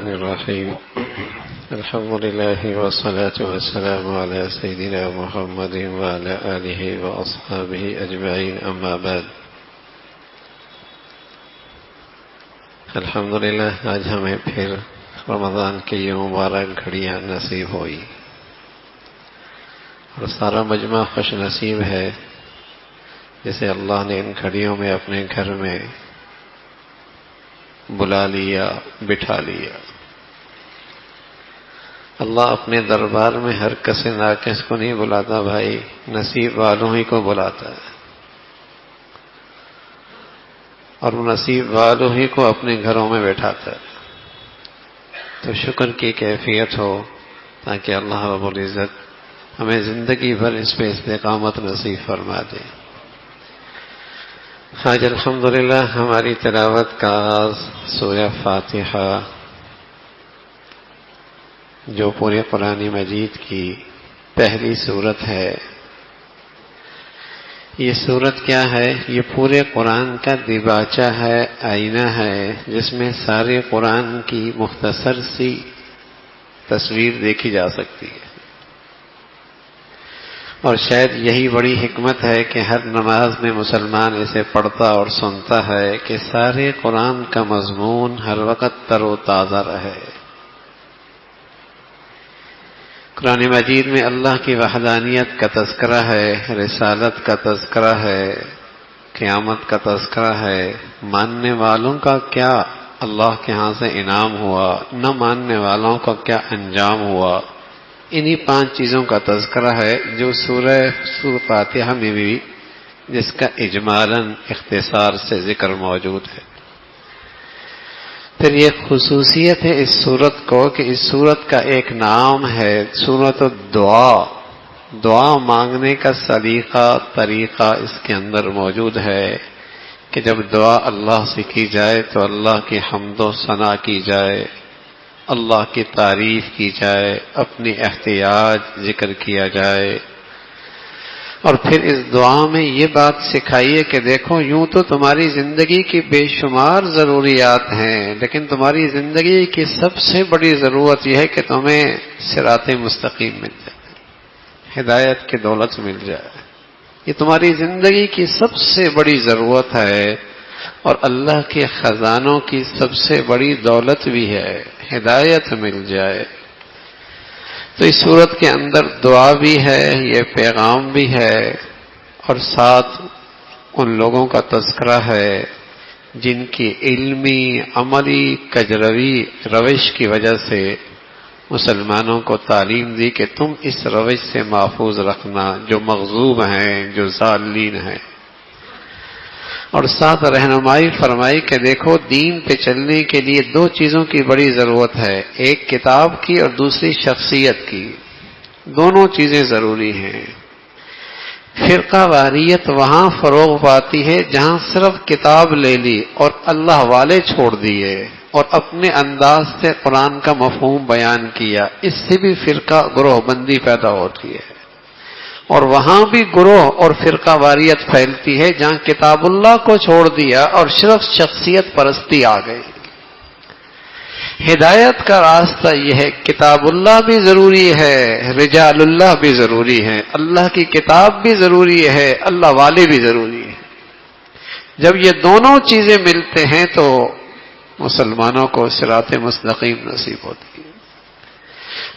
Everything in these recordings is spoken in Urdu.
الرحيم الحمد لله والصلاة والسلام على سيدنا محمد وعلى آله وأصحابه أجمعين أما بعد الحمدللہ آج ہمیں پھر رمضان کی یہ مبارک گھڑیاں نصیب ہوئی اور سارا مجمع خوش نصیب ہے جسے اللہ نے ان گھڑیوں میں اپنے گھر میں بلا لیا، بٹھا لیا۔ اللہ اپنے دربار میں ہر کس ناقص کو نہیں بلاتا بھائی، نصیب والوں ہی کو بلاتا ہے، اور وہ نصیب والوں ہی کو اپنے گھروں میں بیٹھاتا ہے۔ تو شکر کی کیفیت ہو تاکہ اللہ رب العزت ہمیں زندگی بھر اس پہ استقامت نصیب فرما دے۔ آج الحمدللہ ہماری تلاوت کا آغاز سورہ فاتحہ، جو پورے قرآن مجید کی پہلی سورت ہے۔ یہ سورت کیا ہے؟ یہ پورے قرآن کا دیباچہ ہے، آئینہ ہے، جس میں سارے قرآن کی مختصر سی تصویر دیکھی جا سکتی ہے۔ اور شاید یہی بڑی حکمت ہے کہ ہر نماز میں مسلمان اسے پڑھتا اور سنتا ہے کہ سارے قرآن کا مضمون ہر وقت تر و تازہ رہے۔ قرآن مجید میں اللہ کی وحدانیت کا تذکرہ ہے، رسالت کا تذکرہ ہے، قیامت کا تذکرہ ہے، ماننے والوں کا کیا اللہ کے ہاں سے انعام ہوا، نہ ماننے والوں کا کیا انجام ہوا۔ انہی 5 چیزوں کا تذکرہ ہے جو سورہ فاتحہ میں بھی، جس کا اجمالاً اختصار سے ذکر موجود ہے۔ پھر یہ خصوصیت ہے اس سورت کو کہ اس سورت کا ایک نام ہے سورت الدعا۔ دعا مانگنے کا سلیقہ، طریقہ اس کے اندر موجود ہے کہ جب دعا اللہ سے کی جائے تو اللہ کی حمد و ثنا کی جائے، اللہ کی تعریف کی جائے، اپنی احتیاج ذکر کیا جائے۔ اور پھر اس دعا میں یہ بات سکھائیے کہ دیکھو یوں تو تمہاری زندگی کی بے شمار ضروریات ہیں، لیکن تمہاری زندگی کی سب سے بڑی ضرورت یہ ہے کہ تمہیں صراط مستقیم مل جائے، ہدایت کی دولت مل جائے۔ یہ تمہاری زندگی کی سب سے بڑی ضرورت ہے، اور اللہ کے خزانوں کی سب سے بڑی دولت بھی ہے، ہدایت مل جائے۔ تو اس صورت کے اندر دعا بھی ہے، یہ پیغام بھی ہے، اور ساتھ ان لوگوں کا تذکرہ ہے جن کی علمی، عملی، کجروی روش کی وجہ سے مسلمانوں کو تعلیم دی کہ تم اس روش سے محفوظ رکھنا جو مغضوب ہیں، جو ضالین ہیں۔ اور ساتھ رہنمائی فرمائی کہ دیکھو دین پہ چلنے کے لیے 2 چیزوں کی بڑی ضرورت ہے، ایک کتاب کی اور دوسری شخصیت کی۔ دونوں چیزیں ضروری ہیں۔ فرقہ واریت وہاں فروغ پاتی ہے جہاں صرف کتاب لے لی اور اللہ والے چھوڑ دیے اور اپنے انداز سے قرآن کا مفہوم بیان کیا، اس سے بھی فرقہ گروہ بندی پیدا ہوتی ہے۔ اور وہاں بھی گروہ اور فرقہ واریت پھیلتی ہے جہاں کتاب اللہ کو چھوڑ دیا اور صرف شخصیت پرستی آ گئی۔ ہدایت کا راستہ یہ ہے، کتاب اللہ بھی ضروری ہے، رجال اللہ بھی ضروری ہے، اللہ کی کتاب بھی ضروری ہے، اللہ والے بھی ضروری ہے۔ جب یہ دونوں چیزیں ملتے ہیں تو مسلمانوں کو صراط مستقیم نصیب ہوتی ہے۔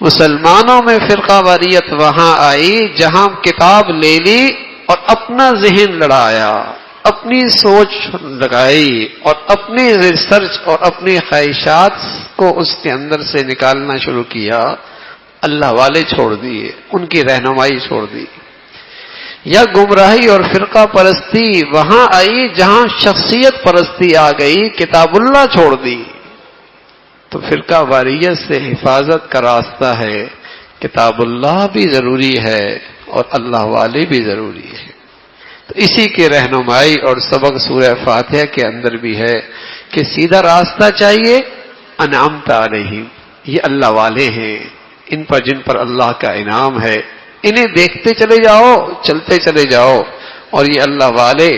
مسلمانوں میں فرقہ واریت وہاں آئی جہاں کتاب لے لی اور اپنا ذہن لڑایا، اپنی سوچ لگائی اور اپنی ریسرچ اور اپنی خواہشات کو اس کے اندر سے نکالنا شروع کیا، اللہ والے چھوڑ دیے، ان کی رہنمائی چھوڑ دی۔ یا گمراہی اور فرقہ پرستی وہاں آئی جہاں شخصیت پرستی آ گئی، کتاب اللہ چھوڑ دی۔ تو فرقہ واریت سے حفاظت کا راستہ ہے، کتاب اللہ بھی ضروری ہے اور اللہ والے بھی ضروری ہے۔ تو اسی کی رہنمائی اور سبق سورہ فاتحہ کے اندر بھی ہے کہ سیدھا راستہ چاہیے، انعمت علیہم، یہ اللہ والے ہیں، ان پر جن پر اللہ کا انعام ہے، انہیں دیکھتے چلے جاؤ، چلتے چلے جاؤ۔ اور یہ اللہ والے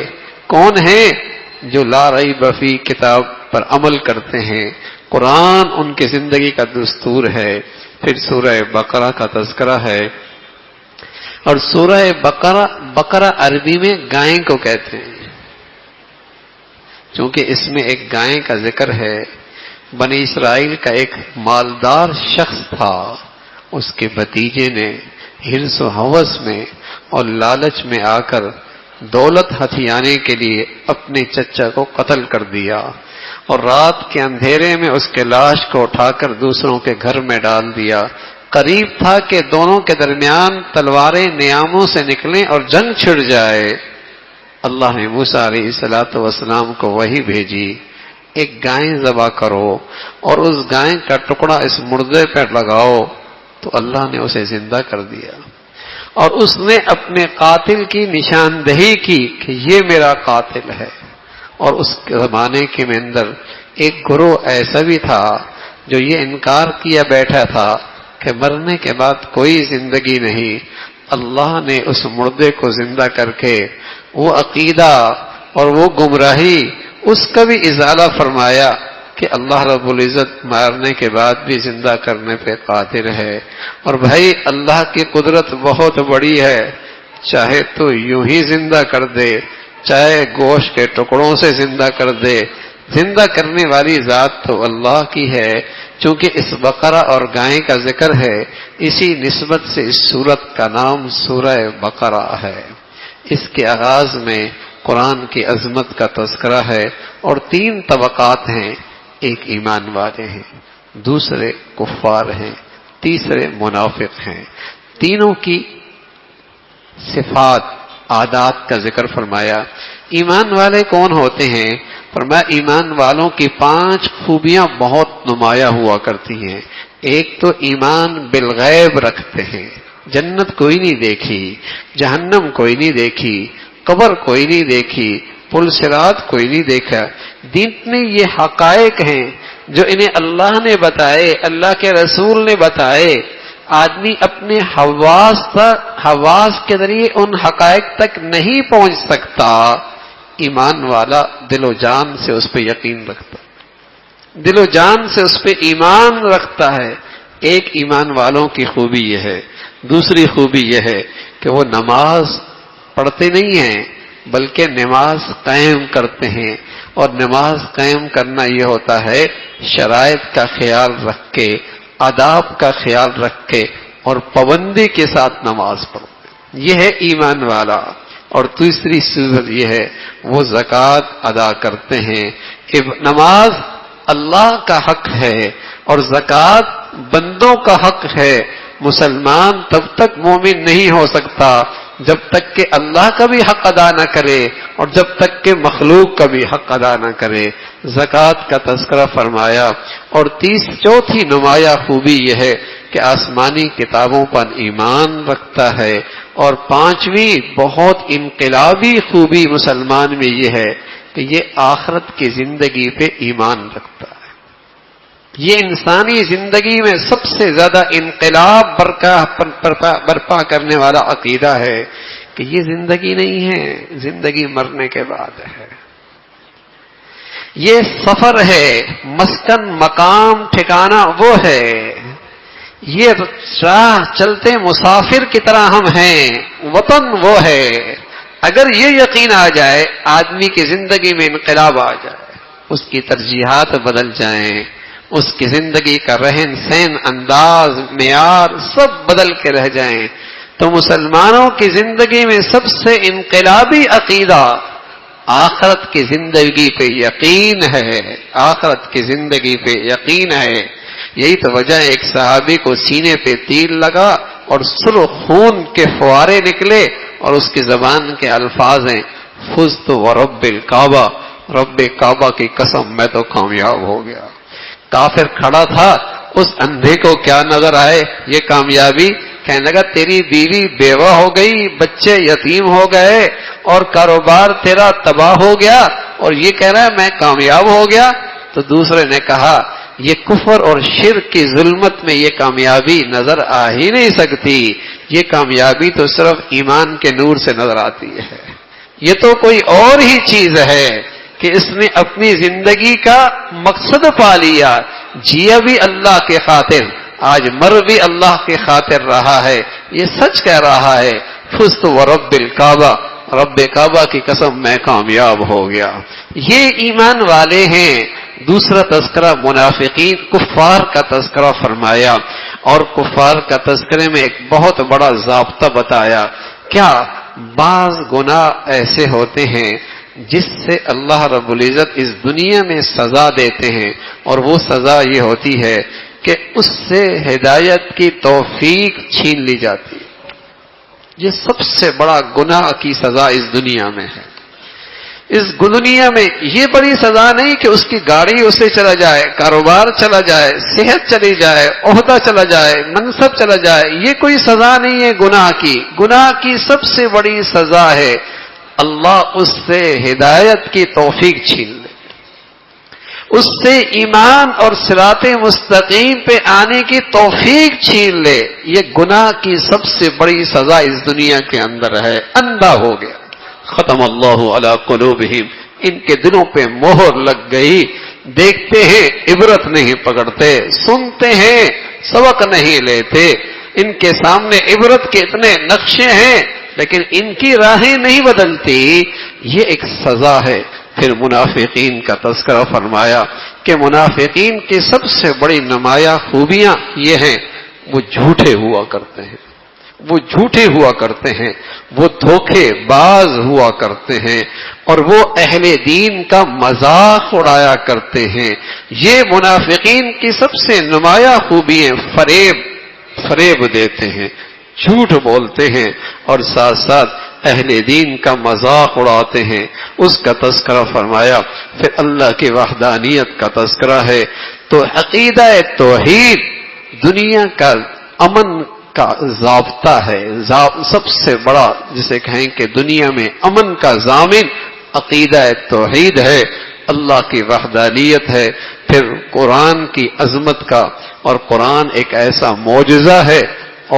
کون ہیں؟ جو لا ریب فی کتاب پر عمل کرتے ہیں، قرآن ان کی زندگی کا دستور ہے۔ پھر سورہ بقرہ کا تذکرہ ہے، اور سورہ بقرہ عربی میں گائے کو کہتے ہیں، چونکہ اس میں ایک گائے کا ذکر ہے۔ بنی اسرائیل کا ایک مالدار شخص تھا، اس کے بھتیجے نے ہرس و ہوس میں اور لالچ میں آ کر دولت ہتھیانے کے لیے اپنے چچا کو قتل کر دیا، اور رات کے اندھیرے میں اس کے لاش کو اٹھا کر دوسروں کے گھر میں ڈال دیا۔ قریب تھا کہ دونوں کے درمیان تلواریں نیاموں سے نکلیں اور جنگ چھڑ جائے۔ اللہ نے موسیٰ علیہ السلام کو وحی بھیجی، ایک گائے ذبح کرو اور اس گائے کا ٹکڑا اس مردے پر لگاؤ، تو اللہ نے اسے زندہ کر دیا، اور اس نے اپنے قاتل کی نشاندہی کی کہ یہ میرا قاتل ہے۔ اور اس زمانے کے اندر ایک گروہ ایسا بھی تھا جو یہ انکار کیا بیٹھا تھا کہ مرنے کے بعد کوئی زندگی نہیں۔ اللہ نے اس مردے کو زندہ کر کے وہ عقیدہ اور وہ گمراہی اس کا بھی ازالہ فرمایا کہ اللہ رب العزت مارنے کے بعد بھی زندہ کرنے پہ قادر ہے۔ اور بھائی اللہ کی قدرت بہت بڑی ہے، چاہے تو یوں ہی زندہ کر دے، چاہے گوشت کے ٹکڑوں سے زندہ کر دے، زندہ کرنے والی ذات تو اللہ کی ہے۔ چونکہ اس بقرہ اور گائے کا ذکر ہے، اسی نسبت سے اس سورت کا نام سورہ بقرہ ہے۔ اس کے آغاز میں قرآن کی عظمت کا تذکرہ ہے، اور 3 طبقات ہیں، ایک ایمان والے ہیں، دوسرے کفار ہیں، تیسرے منافق ہیں۔ تینوں کی صفات عادات کا ذکر فرمایا۔ ایمان والے کون ہوتے ہیں؟ فرمایا ایمان والوں کی 5 خوبیاں بہت نمایاں ہوا کرتی ہیں۔ ایک تو ایمان بالغیب رکھتے ہیں، جنت کوئی نہیں دیکھی، جہنم کوئی نہیں دیکھی، قبر کوئی نہیں دیکھی، پل صراط کوئی نہیں دیکھا۔ دین میں یہ حقائق ہیں جو انہیں اللہ نے بتائے، اللہ کے رسول نے بتائے۔ آدمی اپنے حواس کے ذریعے ان حقائق تک نہیں پہنچ سکتا۔ ایمان والا دل و جان سے اس پہ یقین رکھتا ہے، دل و جان سے اس پہ ایمان رکھتا ہے۔ ایک ایمان والوں کی خوبی یہ ہے۔ دوسری خوبی یہ ہے کہ وہ نماز پڑھتے نہیں ہیں بلکہ نماز قائم کرتے ہیں، اور نماز قائم کرنا یہ ہوتا ہے شرائط کا خیال رکھ کے، آداب کا خیال رکھ کے، اور پابندی کے ساتھ نماز پڑھتے ہیں۔ یہ ہے ایمان والا۔ اور تیسری صورت یہ ہے وہ زکوٰۃ ادا کرتے ہیں۔ نماز اللہ کا حق ہے اور زکوٰۃ بندوں کا حق ہے۔ مسلمان تب تک مومن نہیں ہو سکتا جب تک کہ اللہ کا بھی حق ادا نہ کرے اور جب تک کہ مخلوق کا بھی حق ادا نہ کرے۔ زکوٰۃ کا تذکرہ فرمایا۔ اور چوتھی نمایاں خوبی یہ ہے کہ آسمانی کتابوں پر ایمان رکھتا ہے۔ اور 5ویں بہت انقلابی خوبی مسلمان میں یہ ہے کہ یہ آخرت کی زندگی پہ ایمان رکھتا ہے۔ یہ انسانی زندگی میں سب سے زیادہ انقلاب برپا کرنے والا عقیدہ ہے کہ یہ زندگی نہیں ہے، زندگی مرنے کے بعد ہے۔ یہ سفر ہے، مسکن مقام ٹھکانہ وہ ہے، یہ راہ چلتے مسافر کی طرح ہم ہیں، وطن وہ ہے۔ اگر یہ یقین آ جائے، آدمی کی زندگی میں انقلاب آ جائے، اس کی ترجیحات بدل جائیں، اس کی زندگی کا رہن سہن، انداز، معیار سب بدل کے رہ جائیں، تو مسلمانوں کی زندگی میں سب سے انقلابی عقیدہ آخرت کی زندگی پہ یقین ہے، آخرت کی زندگی پہ یقین ہے۔ یہی تو وجہ ہے ایک صحابی کو سینے پہ تیر لگا اور سرخ خون کے فوارے نکلے، اور اس کی زبان کے الفاظ ہیں فزت ورب الکعبہ، رب کعبہ کی قسم میں تو کامیاب ہو گیا۔ کافر کھڑا تھا، اس اندھے کو کیا نظر آئے یہ کامیابی؟ کہنے لگا تیری بیوی بیوہ ہو گئی، بچے یتیم ہو گئے، اور کاروبار تیرا تباہ ہو گیا، اور یہ کہہ رہا ہے میں کامیاب ہو گیا۔ تو دوسرے نے کہا یہ کفر اور شرک کی ظلمت میں یہ کامیابی نظر آ ہی نہیں سکتی، یہ کامیابی تو صرف ایمان کے نور سے نظر آتی ہے۔ یہ تو کوئی اور ہی چیز ہے کہ اس نے اپنی زندگی کا مقصد پا لیا، جیا بھی اللہ کے خاطر، آج مر بھی اللہ کے خاطر رہا ہے، یہ سچ کہہ رہا ہے، فزت ورب الکعبہ، رب کعبہ کی قسم میں کامیاب ہو گیا۔ یہ ایمان والے ہیں۔ دوسرا تذکرہ منافقین کفار کا تذکرہ فرمایا، اور کفار کا تذکرے میں ایک بہت بڑا ضابطہ بتایا۔ کیا بعض گناہ ایسے ہوتے ہیں جس سے اللہ رب العزت اس دنیا میں سزا دیتے ہیں، اور وہ سزا یہ ہوتی ہے کہ اس سے ہدایت کی توفیق چھین لی جاتی ہے۔ یہ سب سے بڑا گناہ کی سزا اس دنیا میں ہے۔ اس دنیا میں یہ بڑی سزا نہیں کہ اس کی گاڑی اسے چلا جائے، کاروبار چلا جائے، صحت چلی جائے، عہدہ چلا جائے، منصب چلا جائے، یہ کوئی سزا نہیں ہے گناہ کی۔ گناہ کی سب سے بڑی سزا ہے اللہ اس سے ہدایت کی توفیق چھین لے، اس سے ایمان اور صراط مستقیم پہ آنے کی توفیق چھین لے۔ یہ گناہ کی سب سے بڑی سزا اس دنیا کے اندر ہے۔ اندھا ہو گیا، ختم اللہ علی قلوبہم، ان کے دلوں پہ مہر لگ گئی، دیکھتے ہیں عبرت نہیں پکڑتے، سنتے ہیں سبق نہیں لیتے، ان کے سامنے عبرت کے اتنے نقشے ہیں لیکن ان کی راہیں نہیں بدلتی۔ یہ ایک سزا ہے۔ پھر منافقین کا تذکرہ فرمایا کہ منافقین کی سب سے بڑی نمایاں خوبیاں یہ ہیں، وہ جھوٹے ہوا کرتے ہیں، وہ جھوٹے ہوا کرتے ہیں، وہ دھوکے باز ہوا کرتے ہیں، اور وہ اہل دین کا مذاق اڑایا کرتے ہیں۔ یہ منافقین کی سب سے نمایاں خوبی ہے۔ فریب دیتے ہیں، جھوٹ بولتے ہیں، اور ساتھ ساتھ اہل دین کا مذاق اڑاتے ہیں۔ اس کا تذکرہ فرمایا۔ پھر اللہ کی وحدانیت کا تذکرہ ہے۔ تو عقیدہ توحید دنیا کا امن کا ضابطہ ہے، سب سے بڑا جسے کہیں کہ دنیا میں امن کا ضامن عقیدہ توحید ہے، اللہ کی وحدانیت ہے۔ پھر قرآن کی عظمت کا، اور قرآن ایک ایسا معجزہ ہے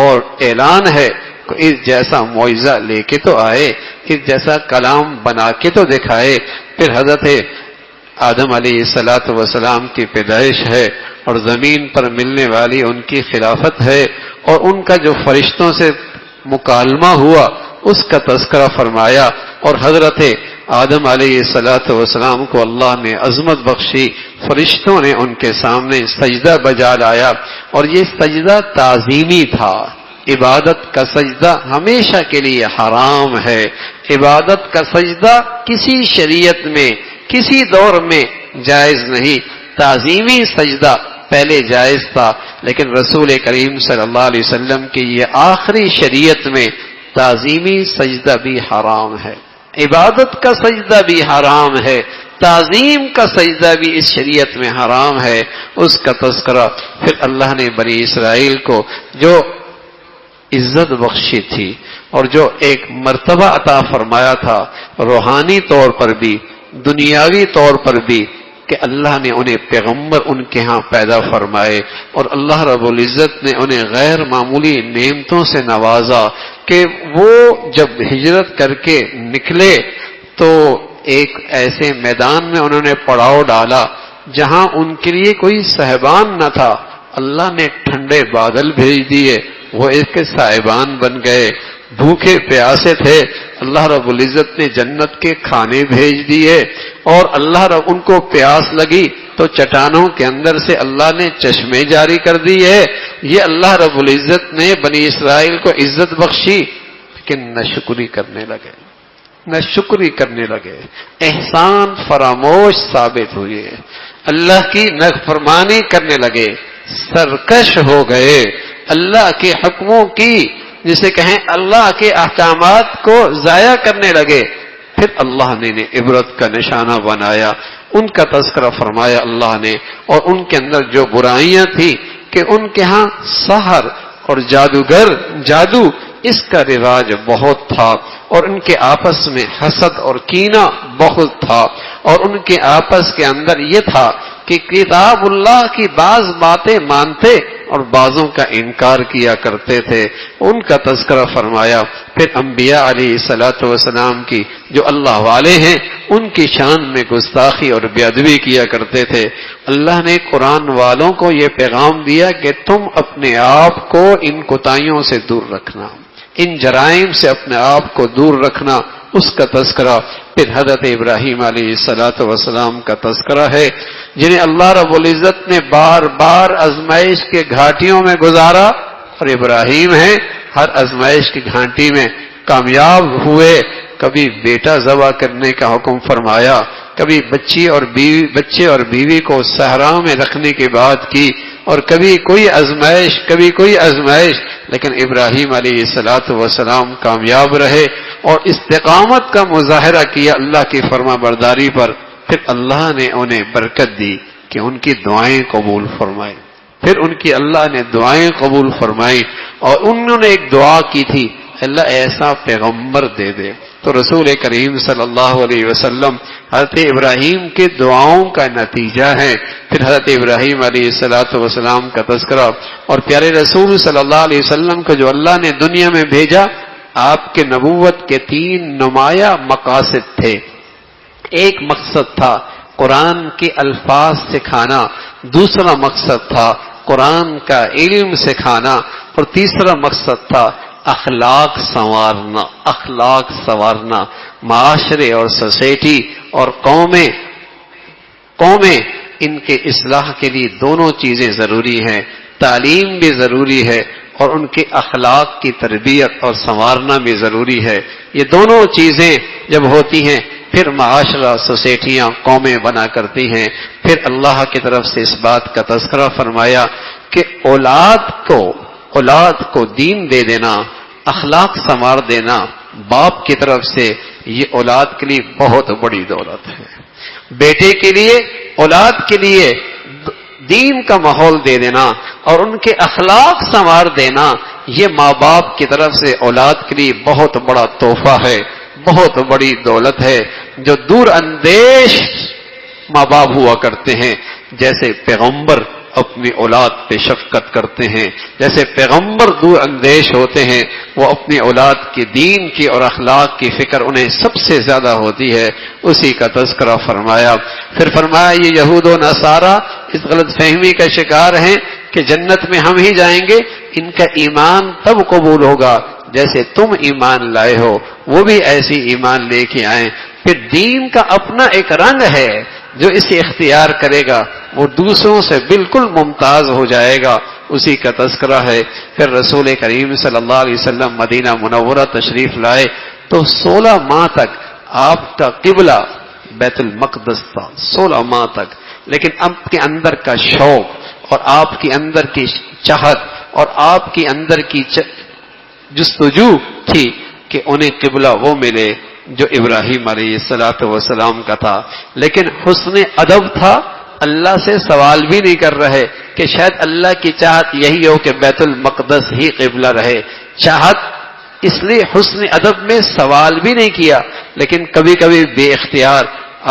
اور اعلان ہے کہ اس جیسا معجزہ لے کے تو آئے، اس جیسا کلام بنا کے تو دکھائے۔ پھر حضرت آدم علیہ السلام کی پیدائش ہے، اور زمین پر ملنے والی ان کی خلافت ہے، اور ان کا جو فرشتوں سے مکالمہ ہوا اس کا تذکرہ فرمایا۔ اور حضرت آدم علیہ السلام کو اللہ نے عظمت بخشی، فرشتوں نے ان کے سامنے سجدہ بجا لایا، اور یہ سجدہ تعظیمی تھا۔ عبادت کا سجدہ ہمیشہ کے لیے حرام ہے۔ عبادت کا سجدہ کسی شریعت میں کسی دور میں جائز نہیں۔ تعظیمی سجدہ پہلے جائز تھا، لیکن رسول کریم صلی اللہ علیہ وسلم کی یہ آخری شریعت میں تعظیمی سجدہ بھی حرام ہے، عبادت کا سجدہ بھی حرام ہے، تعظیم کا سجدہ بھی اس شریعت میں حرام ہے۔ اس کا تذکرہ پھر اللہ نے بنی اسرائیل کو جو عزت بخشی تھی، اور جو ایک مرتبہ عطا فرمایا تھا روحانی طور پر بھی دنیاوی طور پر بھی، کہ اللہ نے انہیں پیغمبر ان کے ہاں پیدا فرمائے، اور اللہ رب العزت نے انہیں غیر معمولی نعمتوں سے نوازا کہ وہ جب ہجرت کر کے نکلے تو ایک ایسے میدان میں انہوں نے پڑاؤ ڈالا جہاں ان کے لیے کوئی صاحبان نہ تھا۔ اللہ نے ٹھنڈے بادل بھیج دیے، وہ ایک صاحبان بن گئے۔ بھوکے پیاسے تھے، اللہ رب العزت نے جنت کے کھانے بھیج دیے، اور اللہ رب ان کو پیاس لگی تو چٹانوں کے اندر سے اللہ نے چشمے جاری کر دیے۔ یہ اللہ رب العزت نے بنی اسرائیل کو عزت بخشی، لیکن ناشکری کرنے لگے، احسان فراموش ثابت ہوئے، اللہ کی نافرمانی کرنے لگے، سرکش ہو گئے، اللہ کے حکموں کی جسے کہیں اللہ کے احکامات کو ضائع کرنے لگے۔ پھر اللہ نے عبرت کا نشانہ بنایا، ان کا تذکرہ فرمایا اللہ نے، اور ان کے اندر جو برائیاں تھیں کہ ان کے ہاں سحر اور جادو اس کا رواج بہت تھا، اور ان کے آپس میں حسد اور کینہ بہت تھا، اور ان کے آپس کے اندر یہ تھا کہ کتاب اللہ کی بعض باتیں مانتے اور بعضوں کا انکار کیا کرتے تھے، ان کا تذکرہ فرمایا۔ پھر انبیاء علیہ الصلوۃ والسلام کی جو اللہ والے ہیں ان کی شان میں گستاخی اور بے ادبی کیا کرتے تھے۔ اللہ نے قرآن والوں کو یہ پیغام دیا کہ تم اپنے آپ کو ان کوتاہیوں سے دور رکھنا، ان جرائم سے اپنے آپ کو دور رکھنا، اس کا تذکرہ۔ پھر حضرت ابراہیم علیہ الصلوۃ والسلام کا تذکرہ ہے، جنہیں اللہ رب العزت نے بار بار آزمائش کے گھاٹیوں میں گزارا، اور ابراہیم ہیں ہر آزمائش کی گھاٹی میں کامیاب ہوئے۔ کبھی بیٹا ذبح کرنے کا حکم فرمایا، کبھی بچے اور بیوی کو صحرا میں رکھنے کی بات کی، اور کبھی کوئی آزمائش، لیکن ابراہیم علیہ الصلوۃ والسلام کامیاب رہے اور استقامت کا مظاہرہ کیا اللہ کی فرما برداری پر۔ پھر اللہ نے انہیں برکت دی کہ ان کی دعائیں قبول فرمائیں، پھر ان کی اللہ نے دعائیں قبول فرمائی، اور انہوں نے ایک دعا کی تھی، اللہ ایسا پیغمبر دے دے۔ تو رسول کریم صلی اللہ علیہ وسلم حضرت ابراہیم کے دعاؤں کا نتیجہ ہے۔ پھر حضرت ابراہیم علیہ الصلوۃ والسلام کا تذکرہ، اور پیارے رسول صلی اللہ علیہ وسلم کو جو اللہ نے دنیا میں بھیجا، آپ کے نبوت کے 3 نمایاں مقاصد تھے۔ ایک مقصد تھا قرآن کے الفاظ سکھانا، دوسرا مقصد تھا قرآن کا علم سکھانا، اور تیسرا مقصد تھا اخلاق سنوارنا، معاشرے اور سوسائٹی اور قومیں ان کے اصلاح کے لیے دونوں چیزیں ضروری ہیں، تعلیم بھی ضروری ہے اور ان کے اخلاق کی تربیت اور سنوارنا بھی ضروری ہے۔ یہ دونوں چیزیں جب ہوتی ہیں پھر معاشرہ، سوسائٹیاں، قومیں بنا کرتی ہیں۔ پھر اللہ کی طرف سے اس بات کا تذکرہ فرمایا کہ اولاد کو دین دے دینا، اخلاق سنوار دینا باپ کی طرف سے، یہ اولاد کے لیے بہت بڑی دولت ہے۔ بیٹے کے لیے، اولاد کے لیے دین کا ماحول دے دینا اور ان کے اخلاق سنوار دینا، یہ ماں باپ کی طرف سے اولاد کے لیے بہت بڑا تحفہ ہے، بہت بڑی دولت ہے۔ جو دور اندیش ماں باپ ہوا کرتے ہیں، جیسے پیغمبر اپنی اولاد پہ شفقت کرتے ہیں، جیسے پیغمبر دور اندیش ہوتے ہیں، وہ اپنی اولاد کے دین کی اور اخلاق کی فکر انہیں سب سے زیادہ ہوتی ہے، اسی کا تذکرہ فرمایا۔ پھر فرمایا یہ یہود و نصارہ اس غلط فہمی کا شکار ہیں کہ جنت میں ہم ہی جائیں گے، ان کا ایمان تب قبول ہوگا جیسے تم ایمان لائے ہو، وہ بھی ایسی ایمان لے کے آئیں۔ پھر دین کا اپنا ایک رنگ ہے، جو اسے اختیار کرے گا وہ دوسروں سے بالکل ممتاز ہو جائے گا، اسی کا تذکرہ ہے۔ پھر رسول کریم صلی اللہ علیہ وسلم مدینہ منورہ تشریف لائے تو 16 ماہ تک آپ کا قبلہ بیت المقدس تھا، 16 ماہ تک، لیکن آپ کے اندر کا شوق اور آپ کے اندر کی چاہت اور آپ کے اندر کی جستجو تھی کہ انہیں قبلہ وہ ملے جو ابراہیم علیہ السلام کا تھا، لیکن حسن ادب تھا، اللہ سے سوال بھی نہیں کر رہے کہ شاید اللہ کی چاہت یہی ہو کہ بیت المقدس ہی قبلہ رہے، چاہت اس لیے حسن ادب میں سوال بھی نہیں کیا، لیکن کبھی کبھی بے اختیار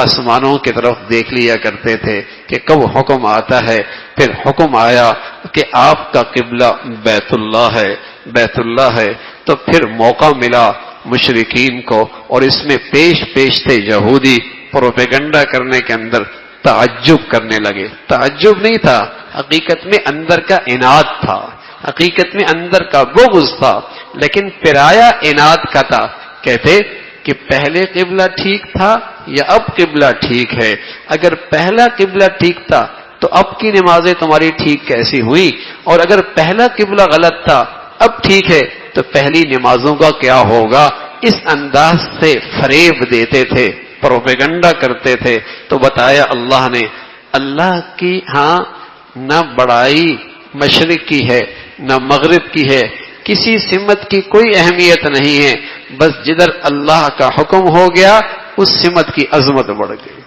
آسمانوں کی طرف دیکھ لیا کرتے تھے کہ کب حکم آتا ہے۔ پھر حکم آیا کہ آپ کا قبلہ بیت اللہ ہے، تو پھر موقع ملا مشرکین کو، اور اس میں پیش تھے یہودی، پروپیگنڈا کرنے کے اندر تعجب کرنے لگے۔ تعجب نہیں تھا، حقیقت میں اندر کا عناد تھا، حقیقت میں اندر کا بغض تھا، لیکن پرایا عناد کا تھا۔ کہتے کہ پہلے قبلہ ٹھیک تھا یا اب قبلہ ٹھیک ہے؟ اگر پہلا قبلہ ٹھیک تھا تو اب کی نمازیں تمہاری ٹھیک کیسی ہوئی؟ اور اگر پہلا قبلہ غلط تھا اب ٹھیک ہے تو پہلی نمازوں کا کیا ہوگا؟ اس انداز سے فریب دیتے تھے، پروپیگنڈا کرتے تھے۔ تو بتایا اللہ نے، اللہ کی ہاں نہ بڑائی مشرق کی ہے نہ مغرب کی ہے، کسی سمت کی کوئی اہمیت نہیں ہے، بس جدھر اللہ کا حکم ہو گیا اس سمت کی عظمت بڑھ گئی۔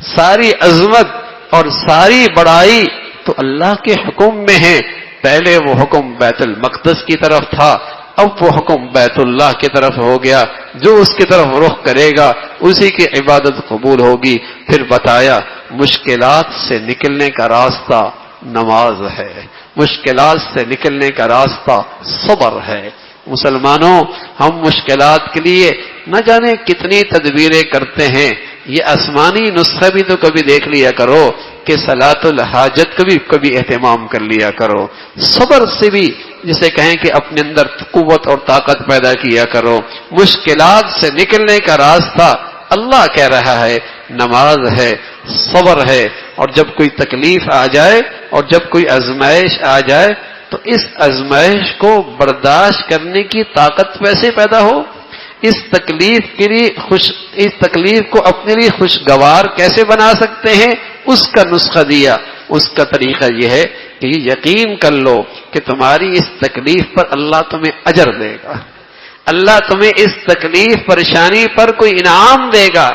ساری عظمت اور ساری بڑائی تو اللہ کے حکم میں ہے۔ پہلے وہ حکم بیت المقدس کی طرف تھا، اب وہ حکم بیت اللہ کی طرف ہو گیا، جو اس کی طرف رخ کرے گا اسی کی عبادت قبول ہوگی۔ پھر بتایا مشکلات سے نکلنے کا راستہ نماز ہے، مشکلات سے نکلنے کا راستہ صبر ہے۔ مسلمانوں، ہم مشکلات کے لیے نہ جانے کتنی تدبیریں کرتے ہیں، یہ آسمانی نسخہ بھی تو کبھی دیکھ لیا کرو کہ صلاۃ الحاجت کا بھی کبھی اہتمام کر لیا کرو۔ صبر سے بھی جسے کہیں کہ اپنے اندر قوت اور طاقت پیدا کیا کرو۔ مشکلات سے نکلنے کا راستہ اللہ کہہ رہا ہے نماز ہے، صبر ہے۔ اور جب کوئی تکلیف آ جائے اور جب کوئی آزمائش آ جائے تو اس آزمائش کو برداشت کرنے کی طاقت ویسے پیدا ہو، اس تکلیف کو اپنے لیے خوشگوار کیسے بنا سکتے ہیں، اس کا نسخہ دیا۔ اس کا طریقہ یہ ہے کہ یہ یقین کر لو کہ تمہاری اس تکلیف پر اللہ تمہیں اجر دے گا، اللہ تمہیں اس تکلیف پریشانی پر کوئی انعام دے گا۔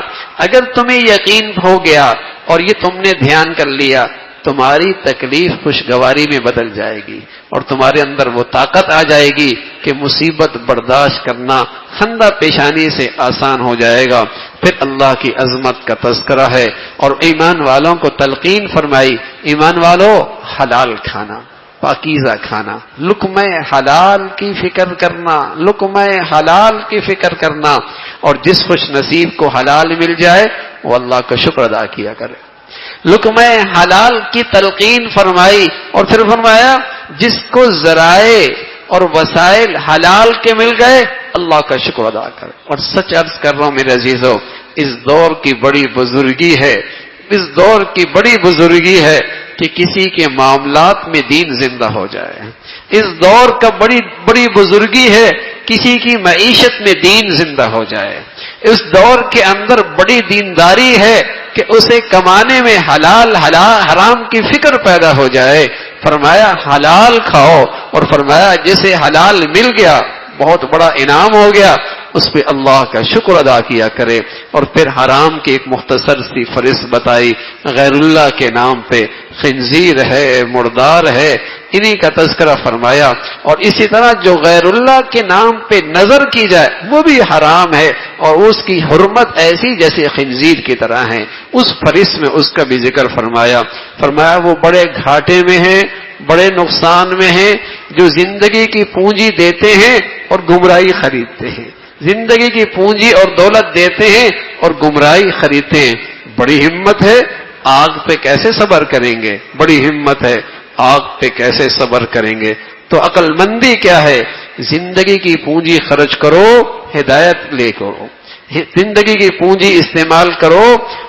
اگر تمہیں یقین ہو گیا اور یہ تم نے دھیان کر لیا، تمہاری تکلیف خوشگواری میں بدل جائے گی اور تمہارے اندر وہ طاقت آ جائے گی کہ مصیبت برداشت کرنا خندہ پیشانی سے آسان ہو جائے گا۔ پھر اللہ کی عظمت کا تذکرہ ہے اور ایمان والوں کو تلقین فرمائی، ایمان والو حلال کھانا، پاکیزہ کھانا، لقمہ حلال کی فکر کرنا، لقمہ حلال کی فکر کرنا، اور جس خوش نصیب کو حلال مل جائے وہ اللہ کا شکر ادا کیا کرے۔ لقمہ حلال کی تلقین فرمائی اور پھر فرمایا جس کو ذرائع اور وسائل حلال کے مل گئے اللہ کا شکر ادا کرے۔ اور سچ عرض کر رہا ہوں میرے عزیزو، اس دور کی بڑی بزرگی ہے، اس دور کی بڑی بزرگی ہے کہ کسی کے معاملات میں دین زندہ ہو جائے۔ اس دور کا بڑی بزرگی ہے کسی کی معیشت میں دین زندہ ہو جائے۔ اس دور کے اندر بڑی دینداری ہے کہ اسے کمانے میں حلال حرام کی فکر پیدا ہو جائے۔ فرمایا حلال کھاؤ، اور فرمایا جسے حلال مل گیا بہت بڑا انعام ہو گیا، اس پہ اللہ کا شکر ادا کیا کرے۔ اور پھر حرام کی ایک مختصر سی فہرست بتائی، غیر اللہ کے نام پہ خنزیر ہے، مردار ہے، انہی کا تذکرہ فرمایا۔ اور اسی طرح جو غیر اللہ کے نام پہ نظر کی جائے وہ بھی حرام ہے، اور اس کی حرمت ایسی جیسے خنزیر کی طرح ہے۔ اس فہرست میں اس کا بھی ذکر فرمایا وہ بڑے گھاٹے میں ہیں، بڑے نقصان میں ہیں جو زندگی کی پونجی دیتے ہیں اور گمراہی خریدتے ہیں، زندگی کی پونجی اور دولت دیتے ہیں اور گمراہی خریدتے ہیں۔ بڑی ہمت ہے، آگ پہ کیسے صبر کریں گے؟ بڑی ہمت ہے، آگ پہ کیسے صبر کریں گے؟ تو عقل مندی کیا ہے؟ زندگی کی پونجی خرچ کرو، ہدایت لے کرو، زندگی کی پونجی استعمال کرو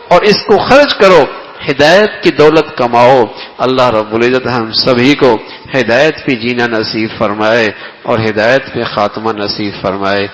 اور اس کو خرچ کرو، ہدایت کی دولت کماؤ۔ اللہ رب العزت ہم سبھی کو ہدایت پہ جینا نصیب فرمائے اور ہدایت پہ خاتمہ نصیب فرمائے۔